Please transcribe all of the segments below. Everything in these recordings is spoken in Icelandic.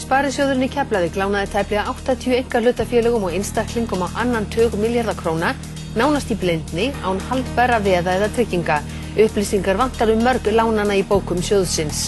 Sparisjóðurinn í Keflavík lánaði tæplega 80 einkahlutafélögum og einstaklingum á annan tug milljarða króna, nánast í blindni, án haldbærra veða eða trygginga. Upplýsingar vantar mörg lánanna í bókum sjóðsins.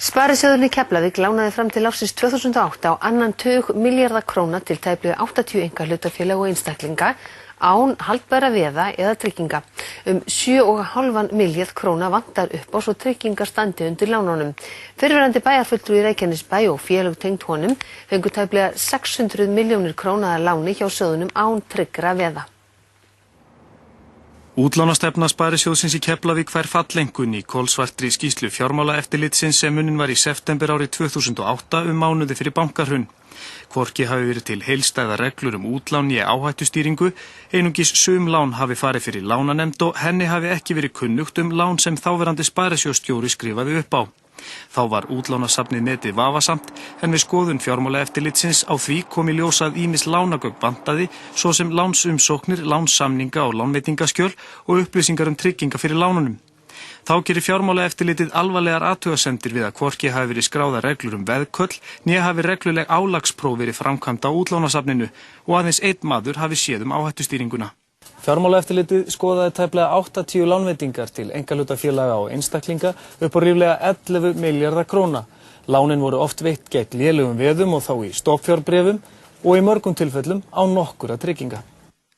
Sparisjóðurinn í Keflavík lánaði fram til ársins 2008 á annan tug milljarða króna til tæplega 80 einkahlutafélög og einstaklinga, án haldbærra veða eða trygginga. 7,5 milljarð króna vantar upp á svo tryggingar standi undir lánunum. Fyrrverandi bæjarfulltrúi í Reykjanesbæ og félög tengd honum fengu tæplega 600 milljónir króna að láni hjá sjóðunum án tryggra veða. Útlánastefna Sparisjóðsins í Keflavík fær falleinkunn í kolsvartri skýrslu fjármálaeftirlitsins sem unnin var í september árið 2008 mánuði fyrir bankahrun. Hvorki hafi verið til heildstæðar reglur útlán né áhættustýringu, einungis sum lán hafi farið fyrir lánanefnd og henni hafi ekki verið kunnugt lán sem þáverandi sparisjóðsstjóri skrifaði upp á. Þá var útlánasafnið metið vafasamt, en við skoðun fjármálaeftirlitsins á því kom í ljós að ýmis lánagögn vantaði, svo sem lánsumsóknir, lánssamninga og lánveitingaskjöl og upplýsingar trygginga fyrir lánunum. Þá gerir fjármálaeftirlitið alvarlegar athugasemdir við að hvorki hafi verið skráðar reglur veðköll, né hafi regluleg álagspróf verið framkvæmd á útlánasafninu og aðeins einn maður hafi séð áhættustýringuna. Fjármálaeftirlitið skoðaði tæplega 80 lánveitingar til einkahlutafélaga og einstaklinga upp á ríflega 11 milljarða króna. Lánin voru oft veitt gegn lélegum veðum og þá í stofnfjárbréfum og í mörgum tilfellum á nokkurra trygginga.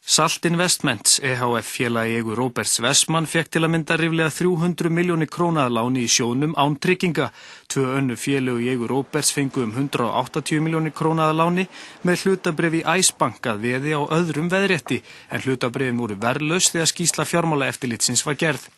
Salt Investments EHF félagi í eigu Róberts Wessman fékk til að mynda ríflega 300 milljónir króna að láni í sjóðnum án trygginga. 2 önnur félög í eigu Róberts fengu 180 milljónir króna að láni með hlutabréf í Æsbank að veði á öðrum veðrétti, en hlutabréfin voru verðlaus þegar skýrsla fjármálaeftirlitsins var gerð.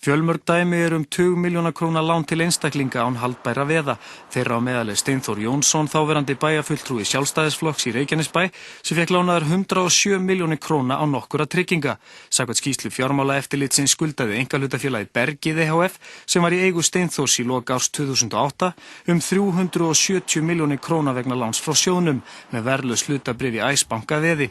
Fjölmörg dæmi 20 milljóna króna lán til einstaklinga án haldbærra veða. Þeirra á meðal Steinþór Jónsson, þáverandi bæjarfulltrúi Sjálfstæðisflokks í Reykjanesbæ, sem fékk lánaðar 107 milljónir króna á nokkurra trygginga. Samkvæmt skýrslu fjármálaeftirlitsins skuldaði einkahlutafélagið Bergið EHF, sem var í eigu Steinþórs í lok árs 2008, 370 milljónir króna vegna láns frá sjóðnum, með verðlaus hlutabréf í Æsbank að veði.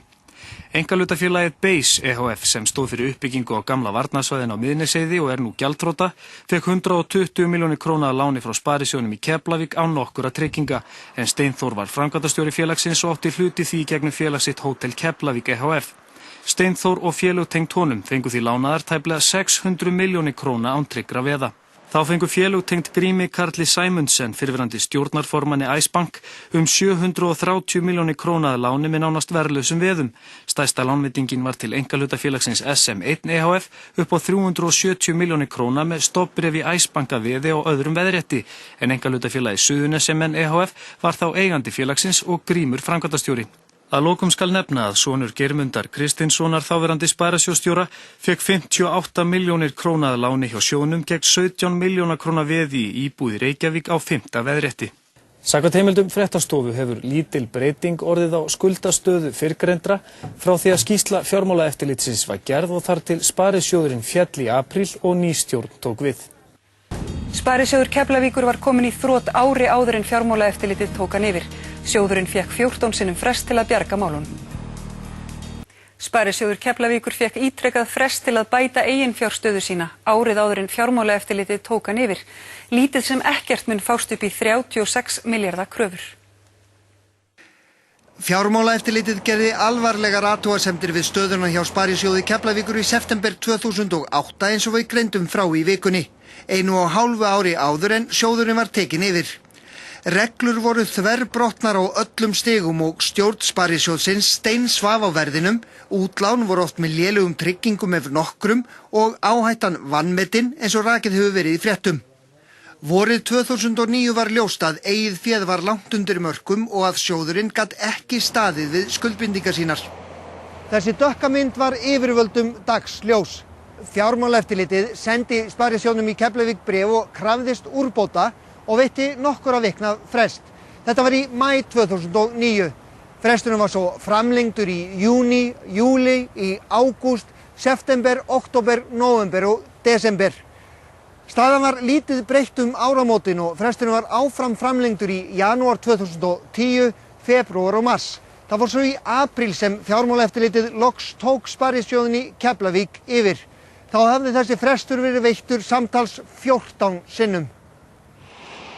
Einkahlutafélagið Base EHF, sem stóð fyrir uppbyggingu á gamla varnarsvæðin á Miðnesheiði og nú gjaldþrota, fékk 120 milljónir króna að láni frá Sparisjóðnum í Keflavík án nokkurra trygginga, en Steinþór var framkvæmdastjóri félagsins og átti hluti því gegnum félag sitt Hótel Keflavík EHF. Steinþór og félög tengd honum fengu því lánaðar tæplega 600 milljónir króna án tryggra veða. Þá fengu félög tengd Grími Karli Sæmundsen, fyrrverandi stjórnarformanni Æsbank, 730 milljónir króna að láni með nánast verðlausum veðum. Stærsta lánveitingin var til einkahlutafélagsins SM1 EHF upp á 370 milljónir króna með stofnbréf í Æsbank að veði og öðrum veðrétti, en einkahlutafélagið Suðurnesjamenn EHF var þá eigandi félagsins og Grímur framkvæmdastjóri. Að lokum skal nefna að sonur Geirmundar Kristinssonar, þáverandi sparisjóðsstjóra, fékk 58 milljónir króna að láni hjá sjóðnum gegn 17 milljóna króna veði í íbúð í Reykjavík á 5. veðrétti. Samkvæmt heimildum fréttastofu hefur lítil breyting orðið á skuldastöðu fyrrgreindra frá því að skýrsla fjármálaeftirlitsins var gerð og þar til sparisjóðurinn féll í apríl og ný stjórn tók við. Sparisjóður Keflavíkur var komin í þrot ári áður en fjármálaeftirlitið tók hann yfir. Sjóðurinn fékk 14 sinnum frest til að bjarga málunum. Sparisjóður Keflavíkur fékk ítrekað frest til að bæta eiginfjárstöðu sína árið áður en fjármálaeftirlitið tók hann yfir. Lítið sem ekkert mun fást upp í 36 milljarða kröfur. Fjármálaeftirlitið gerði alvarlegar athugasemdir við stöðuna hjá Sparisjóði Keflavíkur í september 2008 eins og við greindum frá í vikunni. 1,5 ári áður en sjóðurinn var tekin yfir. Reglur voru þverbrotnar á öllum stigum og stjórn Sparisjóðsins steinsvaf á verðinum, útlán voru oft með lélugum tryggingum ef nokkrum og áhættan vanmetin eins og rakið hefur verið í fréttum. Vorið 2009 var ljóst að eigið féð var langt undir mörkum og að sjóðurinn gat ekki staðið við skuldbindingar sínar. Þessi dökkamynd var yfirvöldum dagsljós. Fjármálaeftirlitið sendi Sparisjóðnum í Keflavík bréf og krafðist úrbóta og veitti nokkurra vikna frest. Þetta var í maí 2009. Fresturinn var svo framlengdur í júní, júlí, í ágúst, september, október, nóvember og desember. Staðan var lítið breytt áramótin og fresturinn var áfram framlengdur í janúar 2010, febrúar og mars. Það var svo í apríl sem fjármálaeftirlitið loks tók Sparisjóðinn í Keflavík yfir. Þá hafði þessi frestur verið veittur samtals 14 sinnum.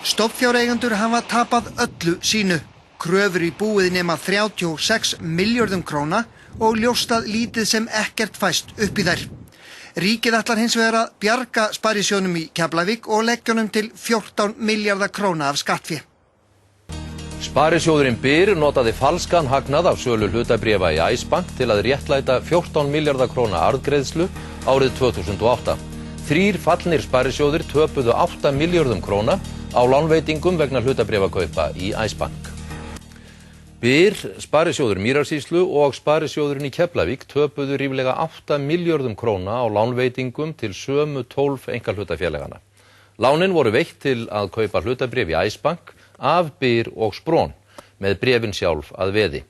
Stofnfjáreigendur hafa tapað öllu sínu. Kröfur í búið nema 36 milljörðum króna og ljóst að lítið sem ekkert fæst upp í þær. Ríkið ætlar hins vegar að bjarga sparisjóðnum í Keflavík og leggja honum til 14 milljarða króna af skattfé. Sparisjóðurinn Byr notaði falskan hagnað af sölu hlutabréfa í Icebank til að réttlæta 14 milljarða króna arðgreiðslu árið 2008. 3 fallnir sparisjóðir töpuðu 8 milljörðum króna á lánveitingum vegna hlutabréfakaupa í Icebank. Byr, sparisjóður Mýrarsýslu og sparisjóðurinn í Keflavík töpuðu ríflega 8 milljörðum króna á lánveitingum til sömu 12 einkahlutafélagana. Lánin voru veitt til að kaupa hlutabréf í Icebank af Byr og Spron með bréfin sjálf að veði.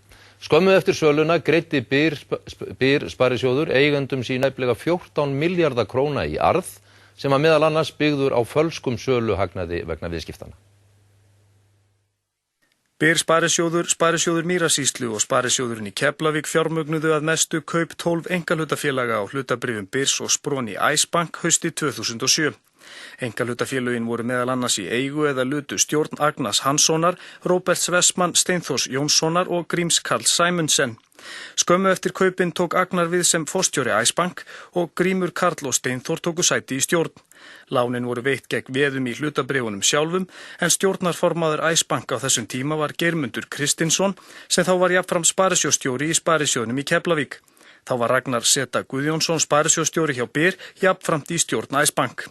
Skömmu eftir söluna greiddi Byr sparisjóður eigendum sín nefnilega 14 milljarða króna í arð sem að meðal annars byggður á fölskum söluhagnaði vegna viðskiptana. Byr sparisjóður Mýrarsýslu og sparisjóðurinn í Keflavík fjármögnuðu að mestu kaup 12 einkahlutafélaga á hlutabréfum Byrs og Spron í Icebank haustið 2007. Einkahlutafélögin voru meðal annars í eigu eða hlutu stjórn Agnars Hanssonar, Róberts Westman, Steinþórs Jónssonar og Gríms Karls Sæmundsen. Skömmu eftir kaupin tók Agnar við sem forstjóri Icebank og Grímur Karl og Steinþór tóku sæti í stjórn. Lánin voru veitt gegn veðum í hlutabréfunum sjálfum en stjórnarformaður Icebank á þessum tíma var Geirmundur Kristinsson sem þá var jafnfram sparisjóðsstjóri í sparisjóðnum í Keflavík. Þá var Ragnar Seta Guðjónsson sparisjóðsstjóri hjá Byr jafnframt í stjórn Icebank.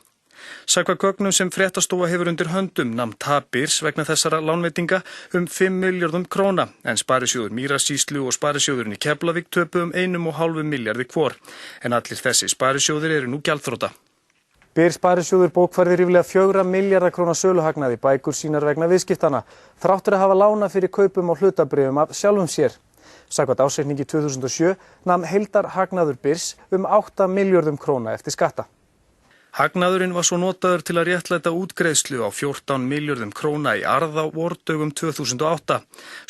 Samkvæmt gögnum sem fréttastofa hefur undir höndum nam tap Byrs vegna þessara lánveitinga 5 milljörðum króna en sparisjóður Mýrarsýslu og sparisjóðurinn í Keflavík töpuðu 1,5 milljarði hvor en allir þessi sparisjóðir eru nú gjaldþrota. Byr sparisjóður bókfærði ríflega 4 milljarða króna söluhagnaði bækur sínar vegna viðskiptana, þráttur að hafa lánað fyrir kaupum á hlutabréfum af sjálfum sér. Samkvæmt ársreikningi 2007 nam heildarhagnaður Byrs 8 milljörðum króna eftir skatta. Hagnaðurinn var svo notaður til að réttlæta útgreiðslu á 14 milljörðum króna í arð á vordögum 2008.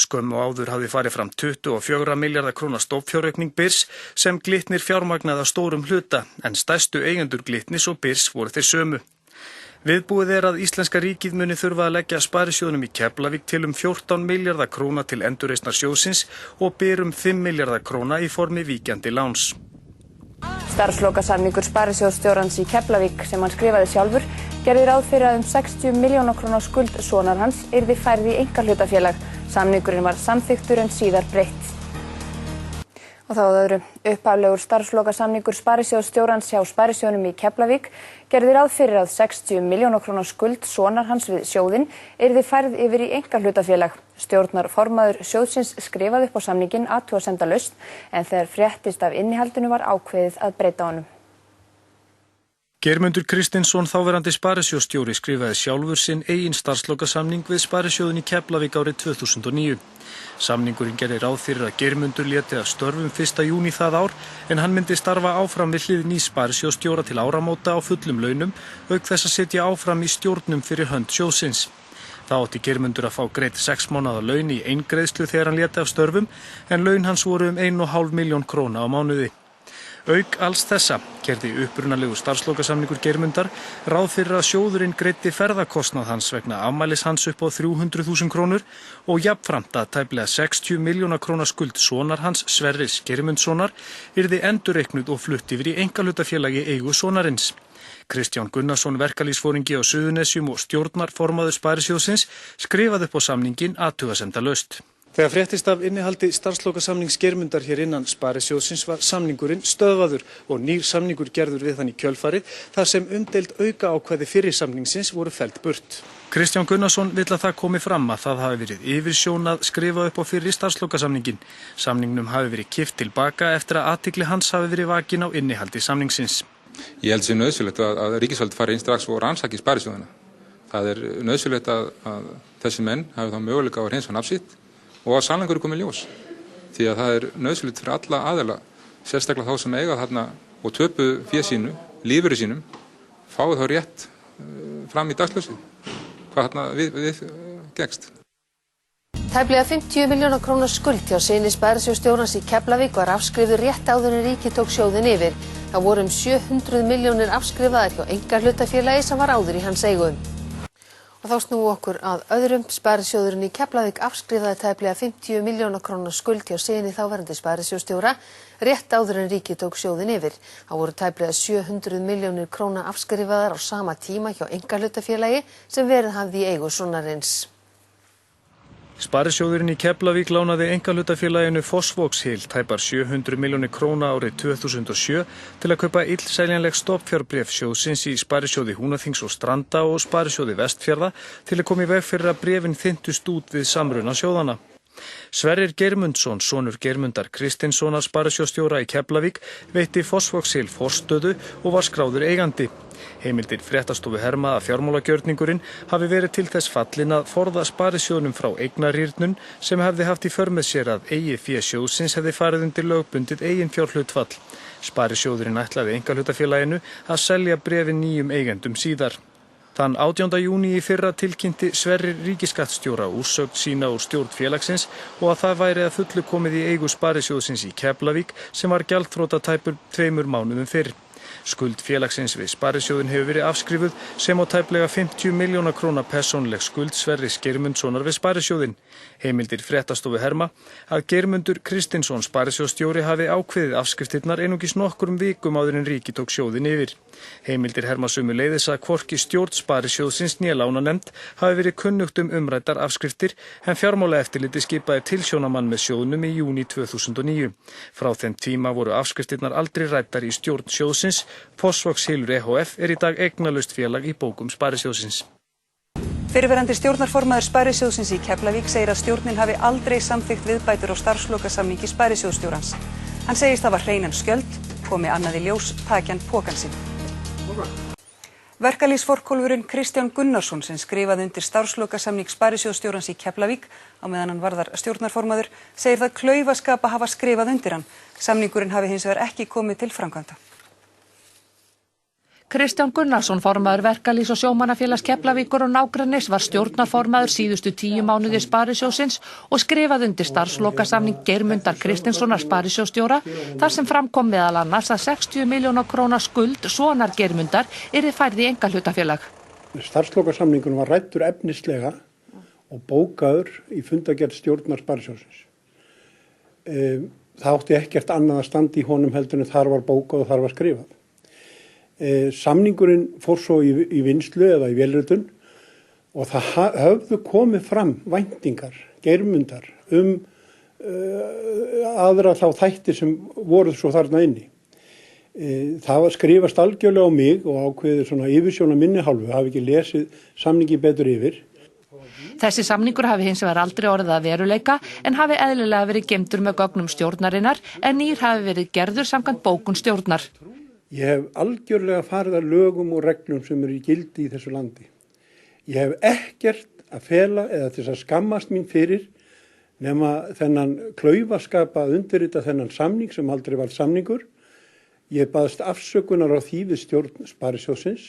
Skömmu áður hafði farið fram 24 milljarða króna stofnfjáraukning Byrs sem Glitnir fjármagnaði að stórum hluta en stærstu eigendur Glitnis og Byrs voru þeir sömu. Viðbúið að íslenska ríkið muni þurfa að leggja sparisjóðnum í Keflavík til 14 milljarða króna til endurreisnar sjóðsins og Byr 5 milljarða króna í formi víkjandi láns. Starfslokasamningur sparisjóðsstjórans í Keflavík sem hann skrifaði sjálfur gerði ráð fyrir að 60 milljóna króna skuld sonar hans yrði færð í einkahlutafélag. Samningurinn var samþykktur en síðar breytt. Og þá að öðru, upphaflegur starfslokasamningur sparisjóðsstjórans hjá sparisjóðnum í Keflavík gerði ráð fyrir að 60 milljóna króna skuld sonar hans við sjóðinn yrði færð yfir í einkahlutafélag. Stjórnarformaður sjóðsins skrifaði upp á samninginn athugasemdalaust en þegar fréttist af innihaldinu var ákveðið að breyta honum. Geirmundur Kristinsson, þáverandi sparisjóðsstjóri, skrifaði sjálfur sinn eigin starfslokasamning við sparisjóðinn í Keflavík árið 2009. Samningurinn gerði ráð fyrir að Geirmundur léti af störfum 1. júní það ár en hann myndi starfa áfram við hlið nýs sparisjóðsstjóra til áramóta á fullum launum auk þess að sitja áfram í stjórnum fyrir hönd sjóðsins. Það átti Geirmundur að fá greitt 6 mánaða laun í eingreiðslu þegar hann léti af störfum en laun hans voru 1,5 milljón króna á mánuði. Auk alls þessa gerði upprunalegu starfslokasamningur Geirmundar ráð fyrir að sjóðurinn greiddi ferðakostnað hans vegna afmælis hans upp á 300.000 krónur og jafnframt að tæplega 60 milljóna króna skuld sonar hans Sverris Geirmundssonar yrði endurreiknuð og flutt yfir í einkahlutafélagi eigu sonarins. Kristján Gunnarsson, verkalýðsforingi á Suðurnesjum og stjórnarformaður sparisjóðsins skrifaði upp á samninginn athugasemdalaust. Þegar fréttist af innihaldi starfslokasamnings Geirmundar hér innan sparisjóðsins var samningurinn stöðvaður og nýr samningur gerður við hann í kjölfarið þar sem umdeild aukaákvæði fyrri samningsins voru felld burt. Kristján Gunnarsson vill að það komi fram að það hafi verið yfirsjón að skrifa upp á fyrri starfslokasamningin. Samningnum hafi verið kippt tilbaka eftir að athygli hans hafi verið vakin á innihaldi samningsins. Ég held sér nauðsynlegt að ríkisvaldið fari inn strax og rannsaki sparisjóðina. Það er nauðsynlegt að þessi menn hafi þá möguleika á að hreinsa nafn sitt og að sannleikur er komið ljós. Því að það er nauðsynlegt fyrir alla aðila, sérstaklega þá sem eiga þarna og töpu fé sínu, lífeyri sínum, fái þá rétt fram í dagsljósið. Hvað þarna við gekkst. Tæplega 50 milljóna króna skuld hjá syni sparisjóðsstjórans í Keflavík var afskrifuð rétt áður en ríkið tók sjóðinn yfir. Það voru 700 milljónir afskrifaðar hjá einkahlutafélagi sem var áður í hans eigu. Og þá snúum við okkur að öðrum. Sparisjóðurinn í Keflavík afskrifaði tæplega 50 milljóna króna skuld hjá syni þáverandi sparisjóðsstjóra rétt áður en ríkið tók sjóðinn yfir. Það voru tæplega 700 milljónir króna afskrifaðar á sama tíma hjá einkahlutafélagi sem verið hafði í eigu sonarins. Sparisjóðurinn í Keflavík lánaði einkahlutafélaginu Fossvogshil tæpar 700 milljónir króna árið 2007 til að kaupa illseljanleg stofnfjárbréf sjóðsins í Sparisjóði Húnaþings og Stranda og Sparisjóði Vestfjarða til að koma í veg fyrir að bréfin þyntust út við samruna sjóðanna. Sverrir Geirmundsson, sonur Geirmundar Kristinssonar sparisjóðsstjóra í Keflavík, veitti Fossvogshil forstöðu og var skráður eigandi. Heimildir fréttastofu herma að fjármálagjörningurinn hafi verið til þess fallin að forða sparisjóðnum frá eignarýrnun sem hefði haft í för með sér að eigið fé sjóðsins hefði farið undir lögbundið eiginfjárhlutfall. Sparisjóðurinn ætlaði einkahlutafélaginu að selja bréfin nýjum eigendum síðar. Þann 18. júní í fyrra tilkynnti Sverrir ríkisskattstjóra úrsögn sína úr stjórn félagsins og að það væri að fullu komið í eigu sparisjóðsins í Keflavík sem var gjaldþrota tæpur 2 mánuðum fyrr. Skuld félagsins við sparisjóðin hefur verið afskrifuð sem á tæplega 50 milljóna króna persónuleg skuld Sverris Geirmundssonar við sparisjóðin. Heimildir fréttastofu herma að Geirmundur Kristinsson sparisjóðsstjóri hafi ákveðið afskriftirnar einungis nokkrum vikum áður en ríkið tók sjóðin yfir. Heimildir herma sömuleiðis að hvorki stjórn sparisjóðsins né lánanefnd hafi verið kunnugt umræddar afskriftir en fjármálaeftirlitið skipaði tilsjónamann með sjóðnum í júní 2009. Frá þeim tíma voru afskriftirnar aldrei ræddar í stjórn sjóðsins. Fossvogshilur EHF í dag eignalaust félag í bókum sparisjóðsins. Fyrrverandi stjórnarformaður sparisjóðsins í Keflavík segir að stjórnin hafi aldrei samþykkt viðbætur á starfslokasamningi sparisjóðsstjórans. Hann segist hafa hreinan skjöld, komi annað í ljós, taki hann pokann sinn. Verkalýðsforkólfurinn Kristján Gunnarsson sem skrifaði undir starfslokasamning sparisjóðsstjórans í Keflavík á meðan hann varðar stjórnarformaður segir það klaufaskap að hafa skrifað undir hann. Samningurinn hafi hins vegar ekki komið til framkvæmda. Kristján Gunnarsson, formaður Verkalýðs- og sjómannafélags Keflavíkur og nágrennis, var stjórnarformaður síðustu 10 mánuði sparisjóðsins og skrifaði undir starfslokasamning Geirmundar Kristinssonar sparisjóðsstjóra þar sem framkom meðal annars að 60 milljóna króna skuld sonar Geirmundar yrði færð í einkahlutafélag. Starfslokasamningun var ræddur efnislega og bókaður í fundargerð stjórnar sparisjóðsins. Það átti ekkert annað að standa í honum heldur en þar var bókað og þar var skrifað. Samningurinn fór svo í vinslu eða í vélritun og það höfðu komið fram væntingar, Geirmundar aðra þá þætti sem voru svo þarna inni. Það var skrifast algjörlega á mig og ákveðið svona yfirsjón af minni hálfu, hafi ekki lesið samningi betur yfir. Þessi samningur hafi hins vegar aldrei orðið að veruleika en hafi eðlilega verið geymdur með gögnum stjórnarinnar en nýr hafi verið gerður samkvæmt bókun stjórnar. Ég hef algjörlega farið að lögum og reglum sem eru í gildi í þessu landi. Ég hef ekkert að fela eða til að skammast mín fyrir nema þennan klaufaskapa að undirrita þennan samning sem aldrei var samningur. Ég baðst afsökunar á því við stjórn sparisjóðsins.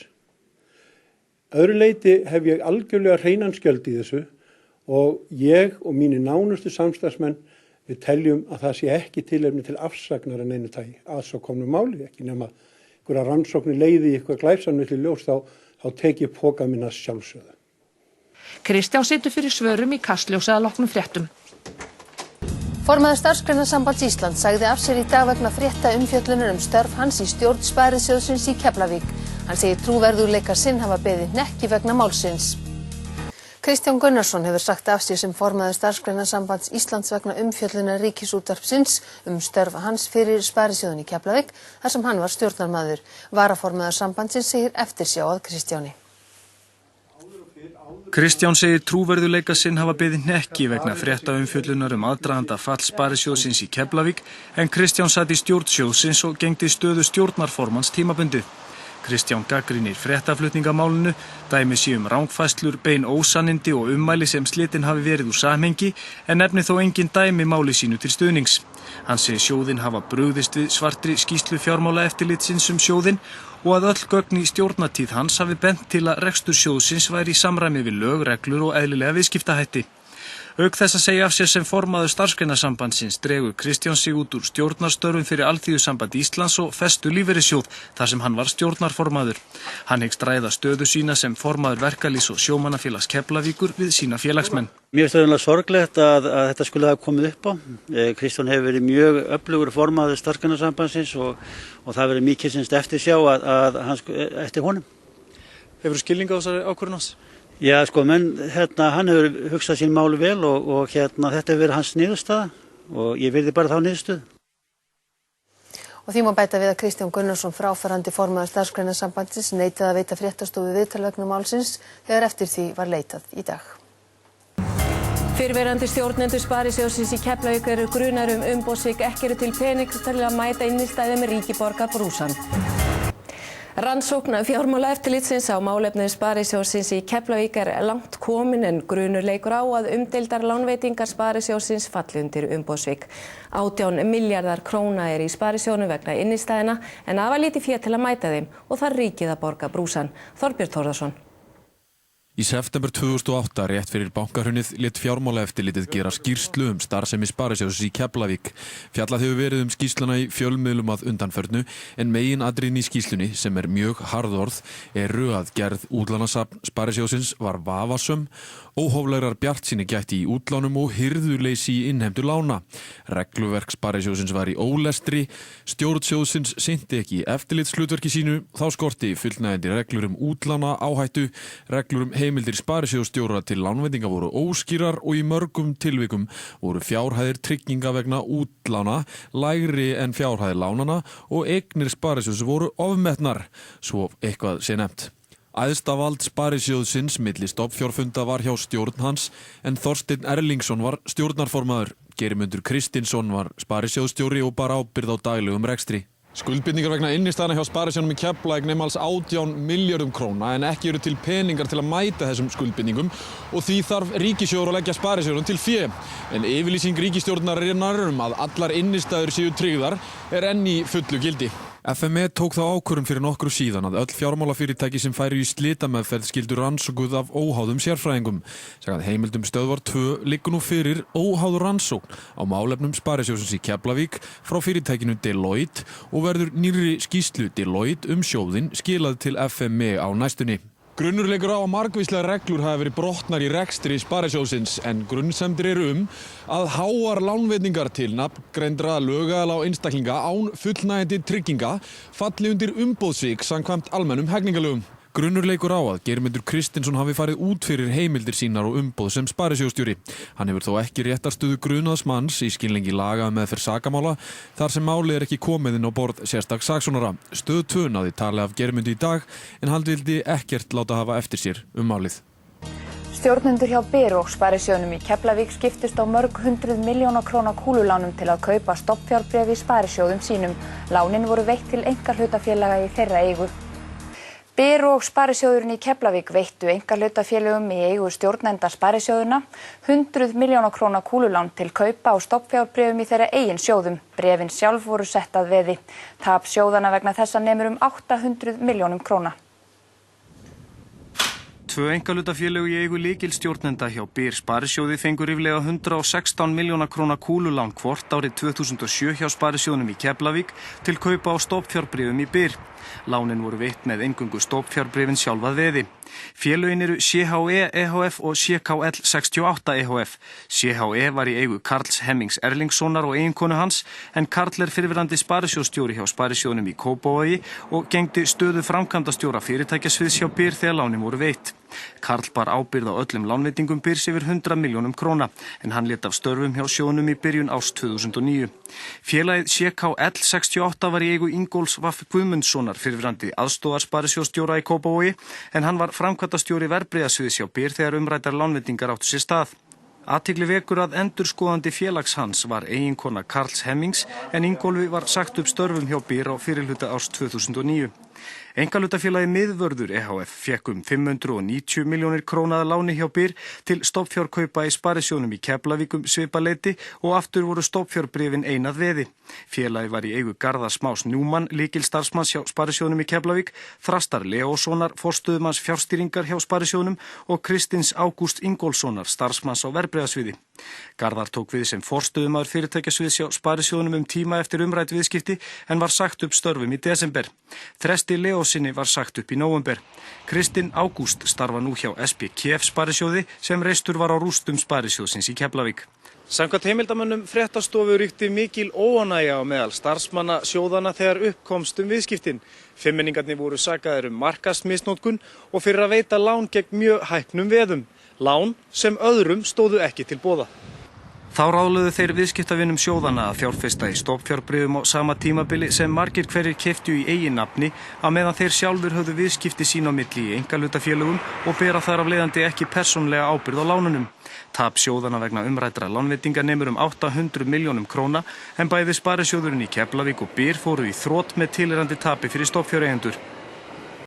Öðru leyti hef ég algjörlega hreinan skjöld í þessu og ég og mínir nánustu samstarfsmenn við teljum að það sé ekki tilefni til afsagnar en einu tagi. Að svo komnu máli, ekki nema einhverja rannsóknir leiði í eitthvað glæpsamlegt ljós þá tek ég poka minna sjálfsögðu. Kristján situr fyrir svörum í Kastljósi að loknum fréttum. Formaður Starfsgreinasambands Íslands sagði af sér í dag vegna frétta umfjöllunar störf hans í stjórn sparisjóðsins í Keflavík. Hann segir trúverðugleika sinn hafa beðið hnekki vegna málsins. Kristján Gunnarsson hefur sagt af sér sem formaður Starfsgreinasambands Íslands vegna umfjöllunar Ríkisútvarpsins störf hans fyrir sparisjóðin í Keflavík þar sem hann var stjórnarmaður. Varaformaður sambandsins segir eftirsjá að Kristjáni. Kristján segir trúverðugleika sinn hafa beðið hnekki vegna frétta umfjöllunar aðdraganda fall sparisjóðsins í Keflavík en Kristján sat í stjórn sjóðsins og gegndi stöðu stjórnarformanns tímabundið. Kristján gagnrýnir fréttaflutningamálinu, dæmi sé rangfærslur, bein ósannindi og ummæli sem slitin hafi verið úr samhengi en nefnir þó engin dæmi máli sínu til stuðnings. Hann segir sjóðinn hafa brugðist við svartri skýrslu fjármálaeftirlitsins sjóðinn og að öll gögn í stjórnartíð hans hafi bent til að rekstur sjóðsins væri í samræmi við lög, reglur og eðlilega viðskiptahætti. Auk þess að segja af sér sem formaður Starfsgreinasambandsins dregur Kristján sig út úr stjórnarstörfum fyrir Alþýðusamband Íslands og Festu lífeyrissjóð þar sem hann var stjórnarformaður. Hann hyggst ræða stöðu sína sem formaður Verkalýðs- og sjómannafélags Keflavíkur við sína félagsmenn. Mér finnst það sorglegt að þetta skulle hafa komið upp á. Kristján hefur verið mjög öflugur formaður Starfsgreinasambandsins og það verið mikið semst eftirsjá að hann eftir honum. Hefur þú skilning á þessari ákvörðun hans? Já, menn, hann hefur hugsað sín máli vel og þetta hefur verið hans niðurstaða og ég virði bara þá niðurstöðu. Og því má bæta við að Kristján Gunnarsson, fráfarandi formaður Starfsgreinasambandsins, neitaði að veita fréttastofu viðtal vegna málsins þegar eftir því var leitað í dag. Fyrrverandi stjórnendur Sparisjóðsins í Keflavík eru grunaðir umboðssvik, ekki eru til pening til að mæta innistæðum ríkiborgar brúsann. Rannsókn fjármálaeftirlitsins á málefnum Sparisjóðsins í Keflavík er langt komin en grunur leikur á að umdeildar lánveitingar Sparisjóðsins falli undir umboðssvik. 18 milljarðar króna í Sparisjóðnum vegna innistæðina en afar lítið fé til að mæta þeim og þarf ríkið að borga brúsann. Þorbjörn Þórðarson. Í september 2008, rétt fyrir bankahrunið, lét fjármálaeftirlitið gera skýrslu starfsemi Sparisjóðs í Keflavík. Fjallað hefur verið skýrsluna í fjölmiðlum að undanförnu, en meginatriðin í skýrslunni, sem er mjög harðorð, eru að gerð útlánasafn Sparisjóðsins var vafasöm, óhóflegrar bjartsýni gætti í útlánum og hirðuleysi í innheimtu lána. Regluverk Sparisjóðsins var í ólestri, stjórn sjóðsins sinnti ekki eftirlitshlutverki sínu, þá skorti fullnægjandi reglur útlána áhættu, reglur heimildir Sparisjóðsstjóra til lánveitinga voru óskýrar og í mörgum tilvikum voru fjárhæðir trygginga vegna útlána lægri en fjárhæðir lánana og eignir Sparisjóðs voru ofmetnar, svo eitthvað sé nefnt. Æðsta vald Sparisjóðsins milli stofnfjárfunda var hjá stjórn hans en Þorsteinn Erlingsson var stjórnarformaður. Geirmundur Kristinsson var Sparisjóðsstjóri og bar ábyrgð á daglegum rekstri. Skuldbindningar vegna innistæðna hjá Sparisjóðnum í Keflavík nema alls 18 milljörðum króna en ekki eru til peningar til að mæta þessum skuldbindningum og því þarf ríkissjóður að leggja Sparisjóðnum til fé. En yfirlýsing ríkisstjórnarinnar að allar innistæður séu tryggðar er enn í fullu gildi. FME tók þá ákvörðun fyrir nokkru síðan að öll fjármálafyrirtæki sem færu í slitameðferð skyldu rannsókuð af óháðum sérfræðingum. Samkvæmt heimildum Stöðvar 2 liggur nú fyrir óháður rannsókn á málefnum Sparisjóðsins í Keflavík frá fyrirtækinu Deloitte og verður nýrri skýrslu Deloitte sjóðinn skilað til FME á næstunni. Grunnur leikur á að margvíslegar reglur hafa verið brotnar í rekstri Sparisjóðsins en grunnsemdir eru að háar lánveitingar til nafngreindra lögaðila og einstaklinga án fullnægjandi trygginga falli undir umboðssvik samkvæmt almennum hegningalögum. Grunnur leikur á að Geirmundur Kristinsson hafi farið út fyrir heimildir sínar og umboð sem Sparisjóðsstjóri. Hann hefur þó ekki réttarstöðu grunaðs manns í skilningi laga meðferð sakamála þar sem málið er ekki komið inn á borð sérstaks saksóknara. Stöð 2 náði tali af Geirmundi í dag en hann vildi ekkert láta hafa eftir sér málið. Stjórnendur hjá Byr og Sparisjóðnum í Keflavík skiptust á mörg 100 milljóna króna kúlulánum til að kaupa stofnfjárbréf í Sparisjóðum sínum. Lánin voru veitt til einkahlutafélaga í þeirra eigu. Byr og Sparisjóðurinn í Keflavík veittu einkahlutafélögum í eigu stjórnenda Sparisjóðuna 100 milljóna króna kúlulán til kaupa á stofnfjárbréfum í þeirra eigin sjóðum. Bréfin sjálf voru sett að veði. Tap sjóðana vegna þessa nemur 800 milljónum króna. 2 einkahlutafélög í eigu lykilstjórnenda hjá Byr Sparisjóði fengu ríflega 116 milljóna króna kúlulán hvort árið 2007 hjá Sparisjóðnum í Keflavík til kaupa á stofnfjárbréfum í Byr. Lánin voru veitt með eingöngu stofnfjárbréfin sjálf að veði. Félögin eru CHE EHF og CKL 68 EHF. CHE var í eigu Karls Hemmings Erlingssonar og eiginkonu hans en Karl er fyrrverandi Sparisjóðsstjóri hjá Sparisjóðnum í Kópavogi og gegndi stöðu framkvæmdastjóra fyrirtækjasviðs hjá Byr þegar lánin voru veitt. Karl bar ábyrgð á öllum lánveitingum Byrs yfir 100 milljónum króna en hann lét af störfum hjá sjóðnum í byrjun árs 2009. Félagið CKL 68 var í eigu Ingólfs Vaff Guðmundssonar fyrrverandi aðstoðarsparisjóðsstjóra í Kópavogi en hann var framkvæmdastjóri verðbréfasviðs hjá Byr þegar umræddar lánveitingar áttu sér stað. Athygli vekur að endurskoðandi félags hans var eiginkona Karls Hemmings en Ingólfi var sagt upp störfum hjá Byr á fyrrihluta árs 2009. Einkahlutafélagið Miðvörður EHF fékk 590 milljónir króna að láni hjá Byr til stofnfjárkaupa í Sparisjóðnum í Keflavík svipað leyti og aftur voru stofnfjárbréfin ein að veði. Félagið var í eigu Garðars Más Njúmann, lykilstarfsmanns hjá Sparisjóðnum í Keflavík, Þrastar Leóssonar, forstöðumanns fjárstýringar hjá Sparisjóðnum og Kristins Ágúst Ingólfssonar, starfsmanns á verðbréfasviði. Garðar tók við sem forstöðumaður fyrirtækjasviðs hjá Sparisjóðnum tíma eftir umrædd viðskipti en var sagt upp störfum í desember. Þresti Leósinni var sagt upp í nóvember. Kristinn Ágúst starfa nú hjá SBKF Sparisjóði sem reistur var á rústum Sparisjóðsins í Keflavík. Samkvæmt heimildamönnum fréttastofu ríkti mikil óánægja á meðal starfsmanna sjóðanna þegar uppkomst viðskiptin. Fimmmenningarnir voru sakaðir markaðsmisnotkun og fyrir að veita lán gegn mjög hæpnum veðum. Lán sem öðrum stóðu ekki til boða. Þá ráðluðu þeir viðskiptavinum sjóðanna að fjárfesta í stofnfjárbréfum á sama tímabili sem margir hverjir keyptu í eigin nafni á meðan þeir sjálfur höfðu viðskipti sín á milli í einkahlutafélögum og bera þar af leiðandi ekki persónulega ábyrgð á lánunum. Tap sjóðanna vegna umræddra lánveitinga nemur 800 milljónum króna en bæði Sparisjóðurinn í Keflavík og Byr fóru í þrot með tilheyrandi tapi fyrir stofnfjáreigendur.